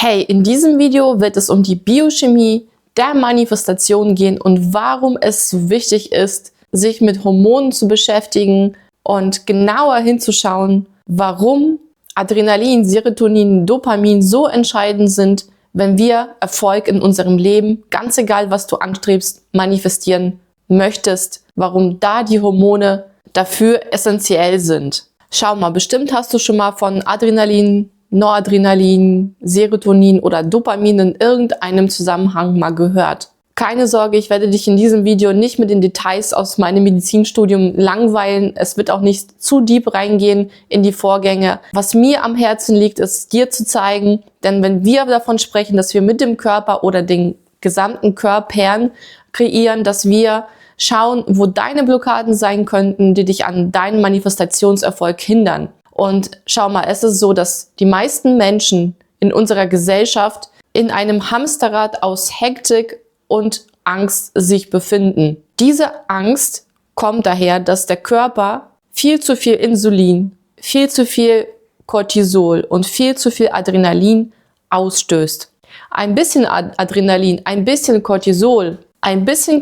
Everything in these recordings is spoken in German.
Hey, in diesem Video wird es um die Biochemie der Manifestation gehen und warum es so wichtig ist, sich mit Hormonen zu beschäftigen und genauer hinzuschauen, warum Adrenalin, Serotonin, Dopamin so entscheidend sind, wenn wir Erfolg in unserem Leben, ganz egal was du anstrebst, manifestieren möchtest, warum da die Hormone dafür essentiell sind. Schau mal, bestimmt hast du schon mal von Adrenalin, Noradrenalin, Serotonin oder Dopamin in irgendeinem Zusammenhang mal gehört. Keine Sorge, ich werde dich in diesem Video nicht mit den Details aus meinem Medizinstudium langweilen. Es wird auch nicht zu deep reingehen in die Vorgänge. Was mir am Herzen liegt, ist dir zu zeigen, denn wenn wir davon sprechen, dass wir mit dem Körper oder den gesamten Körpern kreieren, dass wir schauen, wo deine Blockaden sein könnten, die dich an deinem Manifestationserfolg hindern. Und schau mal, es ist so, dass die meisten Menschen in unserer Gesellschaft in einem Hamsterrad aus Hektik und Angst sich befinden. Diese Angst kommt daher, dass der Körper viel zu viel Insulin, viel zu viel Cortisol und viel zu viel Adrenalin ausstößt. Ein bisschen Adrenalin, ein bisschen Cortisol, ein bisschen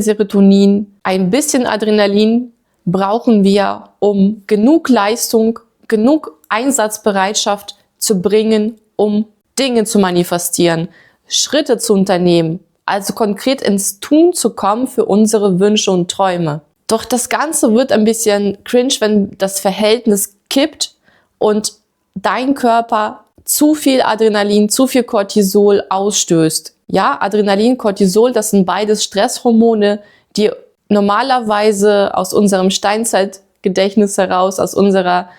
Serotonin, ein bisschen Adrenalin brauchen wir, um genug Leistung, genug Einsatzbereitschaft zu bringen, um Dinge zu manifestieren, Schritte zu unternehmen, also konkret ins Tun zu kommen für unsere Wünsche und Träume. Doch das Ganze wird ein bisschen cringe, wenn das Verhältnis kippt und dein Körper zu viel Adrenalin, zu viel Cortisol ausstößt. Ja, Adrenalin, Cortisol, das sind beides Stresshormone, die normalerweise aus unserem Steinzeitgedächtnis heraus, aus unserer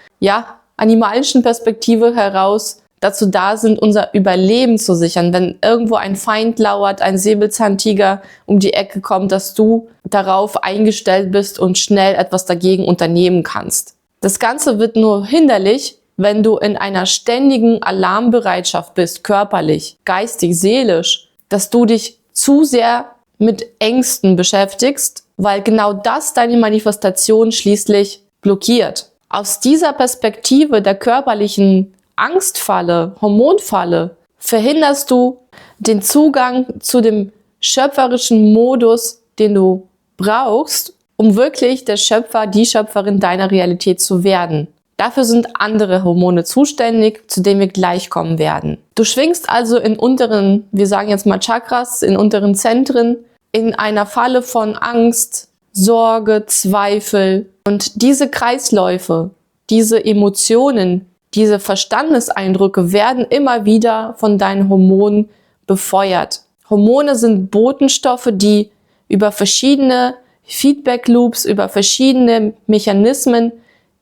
animalischen Perspektive heraus dazu da sind, unser Überleben zu sichern. Wenn irgendwo ein Feind lauert, ein Säbelzahntiger um die Ecke kommt, dass du darauf eingestellt bist und schnell etwas dagegen unternehmen kannst. Das Ganze wird nur hinderlich, wenn du in einer ständigen Alarmbereitschaft bist, körperlich, geistig, seelisch, dass du dich zu sehr mit Ängsten beschäftigst, weil genau das deine Manifestation schließlich blockiert. Aus dieser Perspektive der körperlichen Angstfalle, Hormonfalle, verhinderst du den Zugang zu dem schöpferischen Modus, den du brauchst, um wirklich der Schöpfer, die Schöpferin deiner Realität zu werden. Dafür sind andere Hormone zuständig, zu denen wir gleich kommen werden. Du schwingst also in unteren, wir sagen jetzt mal Chakras, in unteren Zentren, in einer Falle von Angst, Sorge, Zweifel. Und diese Kreisläufe, diese Emotionen, diese Verstandeseindrücke werden immer wieder von deinen Hormonen befeuert. Hormone sind Botenstoffe, die über verschiedene Feedback-Loops, über verschiedene Mechanismen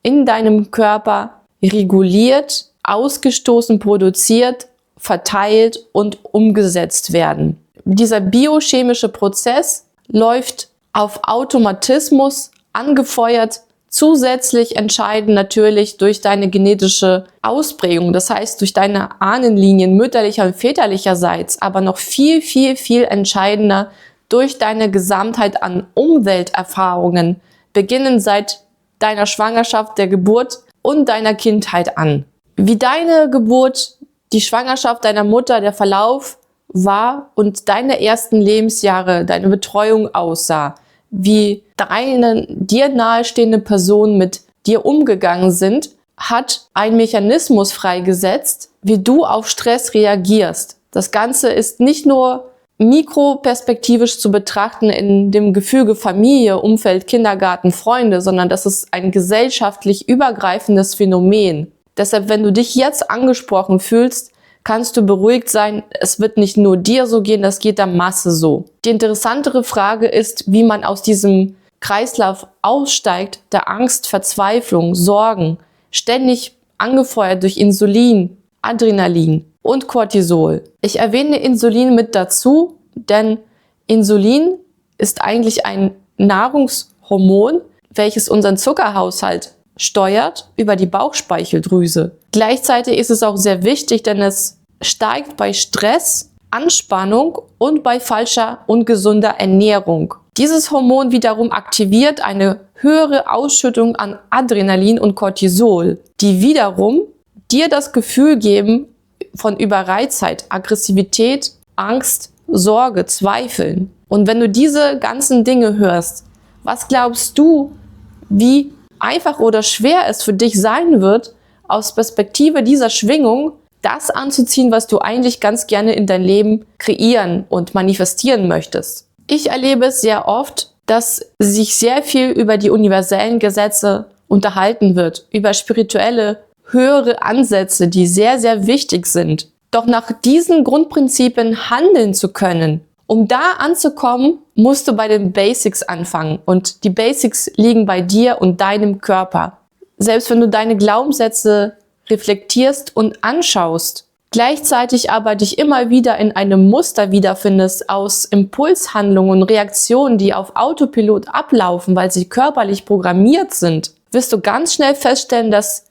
in deinem Körper reguliert, ausgestoßen, produziert, verteilt und umgesetzt werden. Dieser biochemische Prozess läuft auf Automatismus, angefeuert, zusätzlich entscheidend natürlich durch deine genetische Ausprägung, das heißt durch deine Ahnenlinien mütterlicher und väterlicherseits, aber noch viel, viel, viel entscheidender durch deine Gesamtheit an Umwelterfahrungen, beginnend seit deiner Schwangerschaft, der Geburt und deiner Kindheit an. Wie deine Geburt, die Schwangerschaft deiner Mutter, der Verlauf war und deine ersten Lebensjahre, deine Betreuung aussah, wie dir nahestehende Personen mit dir umgegangen sind, hat ein Mechanismus freigesetzt, wie du auf Stress reagierst. Das Ganze ist nicht nur mikroperspektivisch zu betrachten in dem Gefüge Familie, Umfeld, Kindergarten, Freunde, sondern das ist ein gesellschaftlich übergreifendes Phänomen. Deshalb, wenn du dich jetzt angesprochen fühlst, kannst du beruhigt sein, es wird nicht nur dir so gehen, das geht der Masse so. Die interessantere Frage ist, wie man aus diesem Kreislauf aussteigt, der Angst, Verzweiflung, Sorgen, ständig angefeuert durch Insulin, Adrenalin und Cortisol. Ich erwähne Insulin mit dazu, denn Insulin ist eigentlich ein Nahrungshormon, welches unseren Zuckerhaushalt steuert über die Bauchspeicheldrüse. Gleichzeitig ist es auch sehr wichtig, denn es steigt bei Stress, Anspannung und bei falscher, ungesunder Ernährung. Dieses Hormon wiederum aktiviert eine höhere Ausschüttung an Adrenalin und Cortisol, die wiederum dir das Gefühl geben, von Überreiztheit, Aggressivität, Angst, Sorge, Zweifeln. Und wenn du diese ganzen Dinge hörst, was glaubst du, wie einfach oder schwer es für dich sein wird, aus Perspektive dieser Schwingung das anzuziehen, was du eigentlich ganz gerne in dein Leben kreieren und manifestieren möchtest? Ich erlebe es sehr oft, dass sich sehr viel über die universellen Gesetze unterhalten wird, über spirituelle, höhere Ansätze, die sehr, sehr wichtig sind. Doch nach diesen Grundprinzipien handeln zu können, um da anzukommen, musst du bei den Basics anfangen. Und die Basics liegen bei dir und deinem Körper. Selbst wenn du deine Glaubenssätze reflektierst und anschaust, gleichzeitig aber dich immer wieder in einem Muster wiederfindest aus Impulshandlungen und Reaktionen, die auf Autopilot ablaufen, weil sie körperlich programmiert sind, wirst du ganz schnell feststellen, dass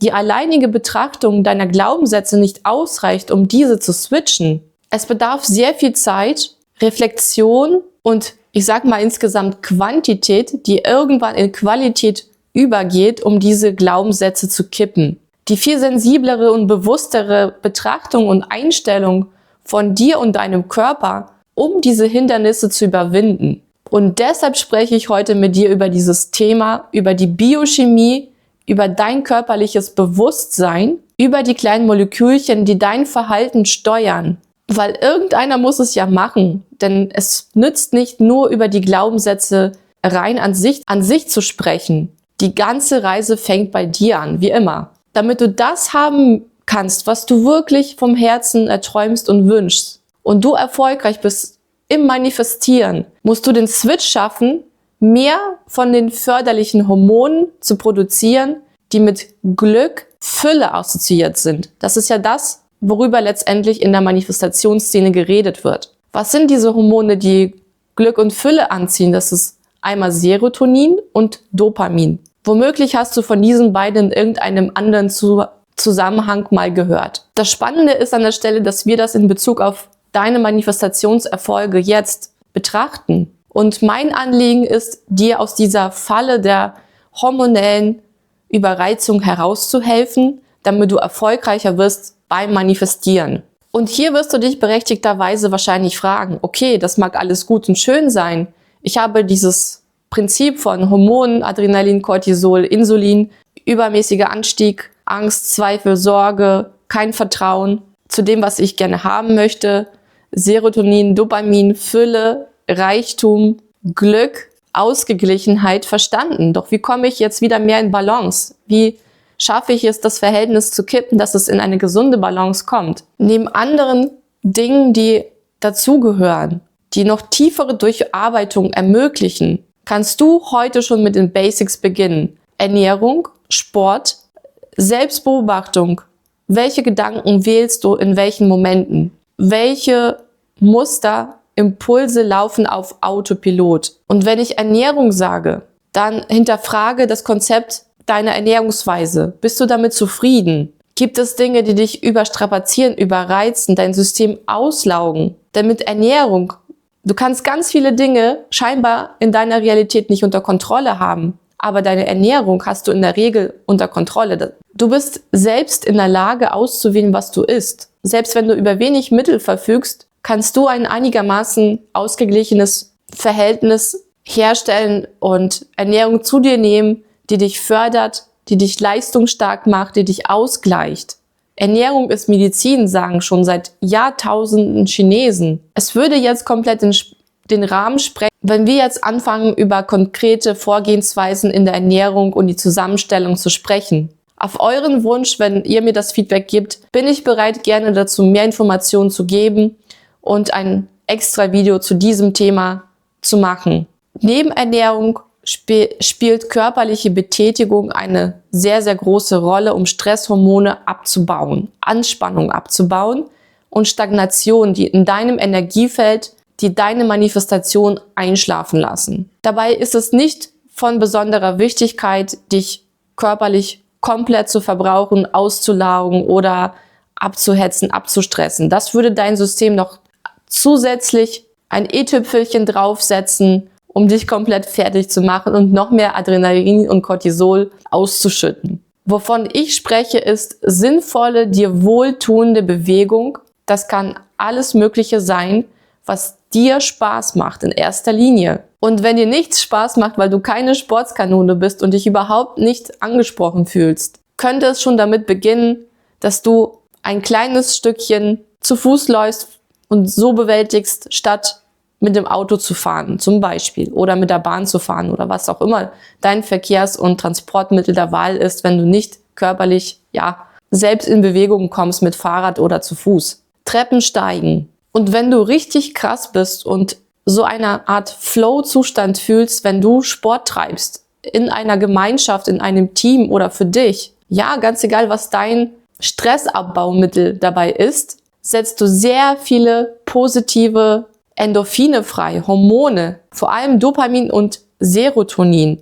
die alleinige Betrachtung deiner Glaubenssätze nicht ausreicht, um diese zu switchen. Es bedarf sehr viel Zeit, Reflexion und ich sag mal insgesamt Quantität, die irgendwann in Qualität übergeht, um diese Glaubenssätze zu kippen. Die viel sensiblere und bewusstere Betrachtung und Einstellung von dir und deinem Körper, um diese Hindernisse zu überwinden. Und deshalb spreche ich heute mit dir über dieses Thema, über die Biochemie, über dein körperliches Bewusstsein, über die kleinen Molekülchen, die dein Verhalten steuern. Weil irgendeiner muss es ja machen, denn es nützt nicht nur über die Glaubenssätze rein an sich zu sprechen. Die ganze Reise fängt bei dir an, wie immer. Damit du das haben kannst, was du wirklich vom Herzen erträumst und wünschst und du erfolgreich bist im Manifestieren, musst du den Switch schaffen, mehr von den förderlichen Hormonen zu produzieren, die mit Glück, Fülle assoziiert sind. Das ist ja das, worüber letztendlich in der Manifestationsszene geredet wird. Was sind diese Hormone, die Glück und Fülle anziehen? Das ist einmal Serotonin und Dopamin. Womöglich hast du von diesen beiden in irgendeinem anderen Zusammenhang mal gehört. Das Spannende ist an der Stelle, dass wir das in Bezug auf deine Manifestationserfolge jetzt betrachten. Und mein Anliegen ist, dir aus dieser Falle der hormonellen Überreizung herauszuhelfen, damit du erfolgreicher wirst beim Manifestieren. Und hier wirst du dich berechtigterweise wahrscheinlich fragen, okay, das mag alles gut und schön sein. Ich habe dieses Prinzip von Hormonen, Adrenalin, Cortisol, Insulin, übermäßiger Anstieg, Angst, Zweifel, Sorge, kein Vertrauen zu dem, was ich gerne haben möchte, Serotonin, Dopamin, Fülle, Reichtum, Glück, Ausgeglichenheit verstanden. Doch wie komme ich jetzt wieder mehr in Balance? Wie schaffe ich es, das Verhältnis zu kippen, dass es in eine gesunde Balance kommt? Neben anderen Dingen, die dazugehören, die noch tiefere Durcharbeitung ermöglichen, kannst du heute schon mit den Basics beginnen. Ernährung, Sport, Selbstbeobachtung. Welche Gedanken wählst du in welchen Momenten? Welche Muster, Impulse laufen auf Autopilot? Und wenn ich Ernährung sage, dann hinterfrage das Konzept deiner Ernährungsweise. Bist du damit zufrieden? Gibt es Dinge, die dich überstrapazieren, überreizen, dein System auslaugen? Denn mit Ernährung, du kannst ganz viele Dinge scheinbar in deiner Realität nicht unter Kontrolle haben. Aber deine Ernährung hast du in der Regel unter Kontrolle. Du bist selbst in der Lage auszuwählen, was du isst. Selbst wenn du über wenig Mittel verfügst, kannst du ein einigermaßen ausgeglichenes Verhältnis herstellen und Ernährung zu dir nehmen, die dich fördert, die dich leistungsstark macht, die dich ausgleicht. Ernährung ist Medizin, sagen schon seit Jahrtausenden Chinesen. Es würde jetzt komplett den Rahmen sprengen, wenn wir jetzt anfangen, über konkrete Vorgehensweisen in der Ernährung und die Zusammenstellung zu sprechen. Auf euren Wunsch, wenn ihr mir das Feedback gebt, bin ich bereit, gerne dazu mehr Informationen zu geben und ein extra Video zu diesem Thema zu machen. Neben Ernährung spielt körperliche Betätigung eine sehr, sehr große Rolle, um Stresshormone abzubauen, Anspannung abzubauen und Stagnation, die in deinem Energiefeld, die deine Manifestation einschlafen lassen. Dabei ist es nicht von besonderer Wichtigkeit, dich körperlich komplett zu verbrauchen, auszulaugen oder abzuhetzen, abzustressen. Das würde dein System noch zusätzlich ein i-Tüpfelchen draufsetzen, um dich komplett fertig zu machen und noch mehr Adrenalin und Cortisol auszuschütten. Wovon ich spreche, ist sinnvolle, dir wohltuende Bewegung. Das kann alles Mögliche sein, was dir Spaß macht in erster Linie. Und wenn dir nichts Spaß macht, weil du keine Sportskanone bist und dich überhaupt nicht angesprochen fühlst, könnte es schon damit beginnen, dass du ein kleines Stückchen zu Fuß läufst und so bewältigst, statt mit dem Auto zu fahren, zum Beispiel, oder mit der Bahn zu fahren oder was auch immer dein Verkehrs- und Transportmittel der Wahl ist, wenn du nicht körperlich, selbst in Bewegung kommst mit Fahrrad oder zu Fuß. Treppen steigen. Und wenn du richtig krass bist und so eine Art Flow-Zustand fühlst, wenn du Sport treibst, in einer Gemeinschaft, in einem Team oder für dich, ganz egal, was dein Stressabbaumittel dabei ist, setzt du sehr viele positive Endorphine frei, Hormone, vor allem Dopamin und Serotonin.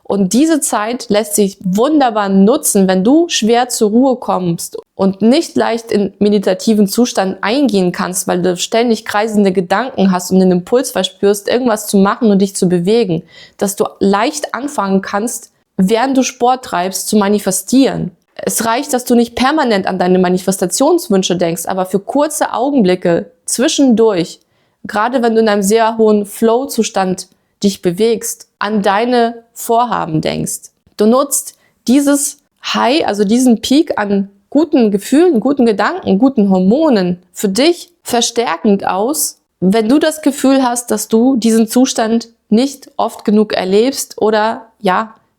Und diese Zeit lässt sich wunderbar nutzen, wenn du schwer zur Ruhe kommst und nicht leicht in meditativen Zustand eingehen kannst, weil du ständig kreisende Gedanken hast und den Impuls verspürst, irgendwas zu machen und dich zu bewegen, dass du leicht anfangen kannst, während du Sport treibst, zu manifestieren. Es reicht, dass du nicht permanent an deine Manifestationswünsche denkst, aber für kurze Augenblicke zwischendurch, gerade wenn du in einem sehr hohen Flow-Zustand dich bewegst, an deine Vorhaben denkst. Du nutzt dieses High, also diesen Peak an guten Gefühlen, guten Gedanken, guten Hormonen für dich verstärkend aus, wenn du das Gefühl hast, dass du diesen Zustand nicht oft genug erlebst oder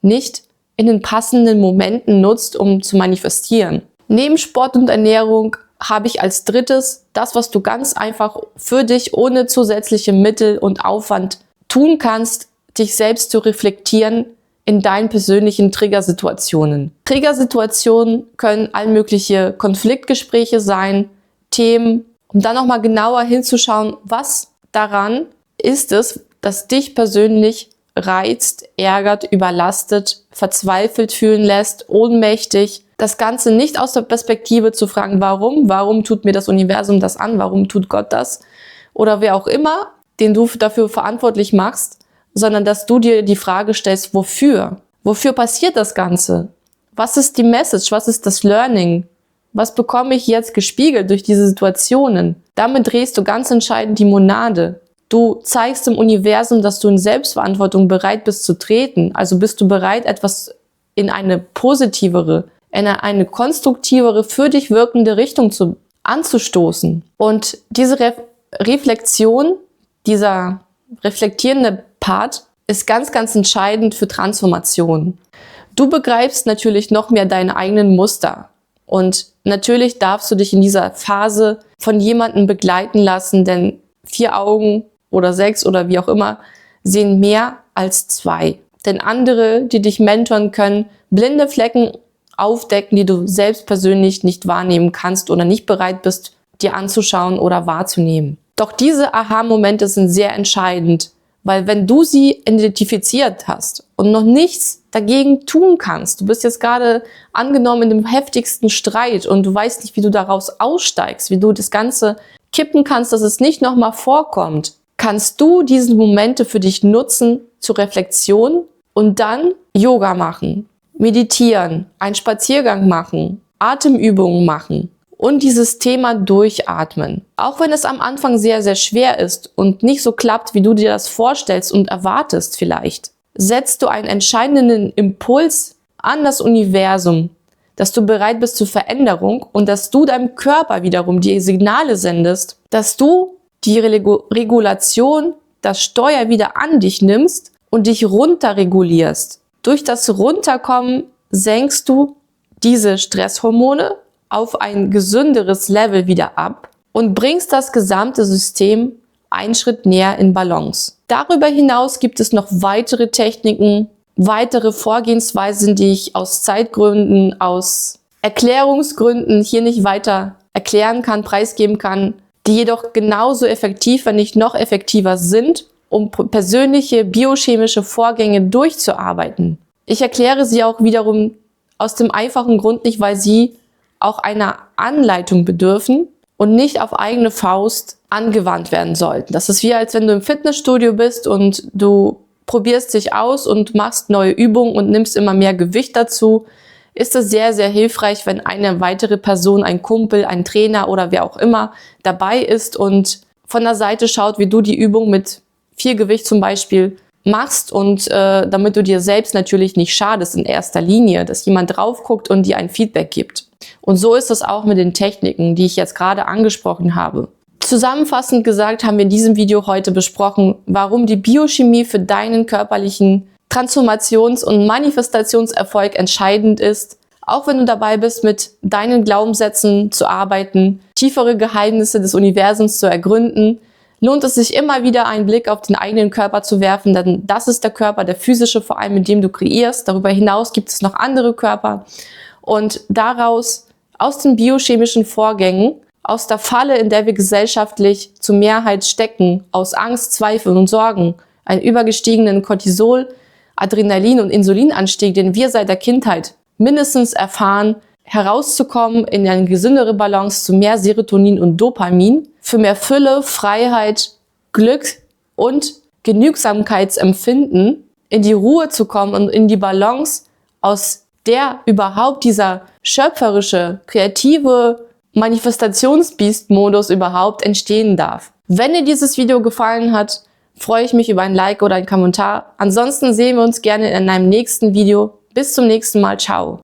nicht in den passenden Momenten nutzt, um zu manifestieren. Neben Sport und Ernährung habe ich als drittes das, was du ganz einfach für dich ohne zusätzliche Mittel und Aufwand tun kannst, dich selbst zu reflektieren in deinen persönlichen Triggersituationen. Triggersituationen können all mögliche Konfliktgespräche sein, Themen, um dann nochmal genauer hinzuschauen, was daran ist es, das dich persönlich reizt, ärgert, überlastet, verzweifelt fühlen lässt, ohnmächtig. Das Ganze nicht aus der Perspektive zu fragen, warum tut mir das Universum das an, warum tut Gott das oder wer auch immer, den du dafür verantwortlich machst, sondern dass du dir die Frage stellst, wofür? Wofür passiert das Ganze? Was ist die Message? Was ist das Learning? Was bekomme ich jetzt gespiegelt durch diese Situationen? Damit drehst du ganz entscheidend die Monade. Du zeigst dem Universum, dass du in Selbstverantwortung bereit bist zu treten. Also bist du bereit, etwas in eine positivere, in eine konstruktivere, für dich wirkende Richtung anzustoßen. Und diese Reflexion, dieser reflektierende Part ist ganz, ganz entscheidend für Transformation. Du begreifst natürlich noch mehr deine eigenen Muster. Und natürlich darfst du dich in dieser Phase von jemandem begleiten lassen, denn 4 Augen oder 6 oder wie auch immer sehen mehr als 2. Denn andere, die dich mentoren können, blinde Flecken aufdecken, die du selbst persönlich nicht wahrnehmen kannst oder nicht bereit bist, dir anzuschauen oder wahrzunehmen. Doch diese Aha-Momente sind sehr entscheidend, weil wenn du sie identifiziert hast und noch nichts dagegen tun kannst, du bist jetzt gerade angenommen in dem heftigsten Streit und du weißt nicht, wie du daraus aussteigst, wie du das Ganze kippen kannst, dass es nicht nochmal vorkommt, kannst du diese Momente für dich nutzen zur Reflexion und dann Yoga machen, meditieren, einen Spaziergang machen, Atemübungen machen und dieses Thema durchatmen. Auch wenn es am Anfang sehr, sehr schwer ist und nicht so klappt, wie du dir das vorstellst und erwartest vielleicht, setzt du einen entscheidenden Impuls an das Universum, dass du bereit bist zur Veränderung und dass du deinem Körper wiederum die Signale sendest, dass du die Regulation, das Steuer wieder an dich nimmst und dich runterregulierst. Durch das Runterkommen senkst du diese Stresshormone auf ein gesünderes Level wieder ab und bringst das gesamte System einen Schritt näher in Balance. Darüber hinaus gibt es noch weitere Techniken, weitere Vorgehensweisen, die ich aus Zeitgründen, aus Erklärungsgründen hier nicht weiter erklären kann, preisgeben kann, die jedoch genauso effektiv, wenn nicht noch effektiver sind, um persönliche biochemische Vorgänge durchzuarbeiten. Ich erkläre sie auch wiederum aus dem einfachen Grund nicht, weil sie auch einer Anleitung bedürfen und nicht auf eigene Faust angewandt werden sollten. Das ist wie, als wenn du im Fitnessstudio bist und du probierst dich aus und machst neue Übungen und nimmst immer mehr Gewicht dazu. ist es sehr, sehr hilfreich, wenn eine weitere Person, ein Kumpel, ein Trainer oder wer auch immer dabei ist und von der Seite schaut, wie du die Übung mit viel Gewicht zum Beispiel machst und damit du dir selbst natürlich nicht schadest in erster Linie, dass jemand drauf guckt und dir ein Feedback gibt. Und so ist es auch mit den Techniken, die ich jetzt gerade angesprochen habe. Zusammenfassend gesagt haben wir in diesem Video heute besprochen, warum die Biochemie für deinen körperlichen Transformations- und Manifestationserfolg entscheidend ist, auch wenn du dabei bist, mit deinen Glaubenssätzen zu arbeiten, tiefere Geheimnisse des Universums zu ergründen, lohnt es sich immer wieder einen Blick auf den eigenen Körper zu werfen, denn das ist der Körper, der physische vor allem, mit dem du kreierst. Darüber hinaus gibt es noch andere Körper und daraus, aus den biochemischen Vorgängen, aus der Falle, in der wir gesellschaftlich zur Mehrheit stecken, aus Angst, Zweifeln und Sorgen, einen übergestiegenen Cortisol, Adrenalin- und Insulinanstieg, den wir seit der Kindheit mindestens erfahren, herauszukommen in eine gesündere Balance zu mehr Serotonin und Dopamin, für mehr Fülle, Freiheit, Glück und Genügsamkeitsempfinden, in die Ruhe zu kommen und in die Balance, aus der überhaupt dieser schöpferische, kreative Manifestationsbiest-Modus überhaupt entstehen darf. Wenn dir dieses Video gefallen hat, freue ich mich über ein Like oder einen Kommentar. Ansonsten sehen wir uns gerne in einem nächsten Video. Bis zum nächsten Mal. Ciao.